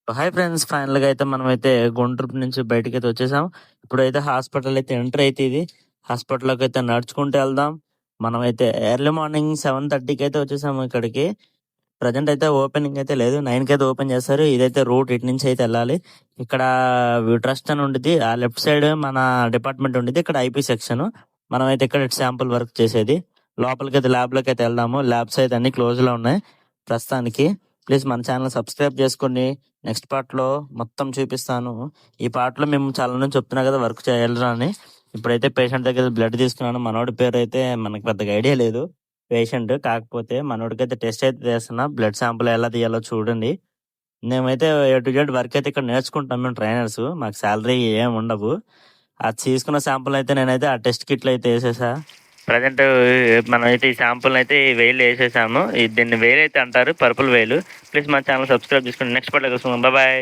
Hi friends! ఫైనల్‌గా అయితే మనమైతే గుంటూరు నుంచి బయటికైతే వచ్చేసాం. ఇప్పుడైతే హాస్పిటల్ అయితే ఎంటర్ అయితే ఇది. హాస్పిటల్‌లోకైతే నడుచుకుంటూ ఎళ్దాం. మనమైతే ఎర్లీ మార్నింగ్ 7:30కి అయితే వచ్చేసాము ఇక్కడికి. ప్రెజెంట్ అయితే ఓపెనింగ్ అయితే లేదు. 9కి అయితే ఓపెన్ చేస్తారు. ఇదైతే రూట్ ఇటు నుంచి అయితే ఎళ్ళాలి. ఇక్కడ వ్యూ ట్రస్ట్ అని ఉండిద్ది. ఆ లెఫ్ట్ సైడ్ మన డిపార్ట్మెంట్ ఉండిద్ది. ఇక్కడ ఐపీ సెక్షన్. మనమైతే ఇక్కడ శాంపుల్ వర్క్ చేసేది. లోపలికైతే ల్యాబ్‌లోకైతే ఎళ్దాము. ల్యాబ్స్ అయితే అన్నీ క్లోజ్‌లో ఉన్నాయి ప్రస్తుతానికి. ప్లీజ్ మన ఛానల్ సబ్స్క్రైబ్ చేసుకోండి. నెక్స్ట్ పార్ట్‌లో మొత్తం చూపిస్తాను. ఈ పార్ట్‌లో మేము చాలా నుంచి చెప్తున్నా కదా వర్క్ చేయలేరా అని. ఇప్పుడైతే పేషెంట్ దగ్గర బ్లడ్ తీసుకున్నాను. మనోడి పేరైతే మనకు పెద్దగా ఐడియా లేదు. పేషెంట్ కాకపోతే మనోడికైతే టెస్ట్ అయితే చేస్తున్నా. బ్లడ్ శాంపుల్ ఎలా తీయాలో చూడండి. మేమైతే ఏ టు జెడ్ వర్క్ అయితే ఇక్కడ నేర్చుకుంటాం మేము ట్రైనర్స్. మాకు సాలరీ ఏమి ఉండవు. అది తీసుకున్న శాంపుల్ అయితే నేనైతే ఆ టెస్ట్ కిట్లు అయితే వేసేసా. ప్రజెంట్ మనమైతే ఈ శాంపుల్ అయితే ఈ వేలు వేసేసాము. దీన్ని వేలు అయితే అంటారు, పర్పుల్ వేలు. ప్లీజ్ మన ఛానల్ సబ్స్క్రైబ్ చేసుకోండి. నెక్స్ట్ పార్ట్లో కలుసుకుందాం. బాయ్.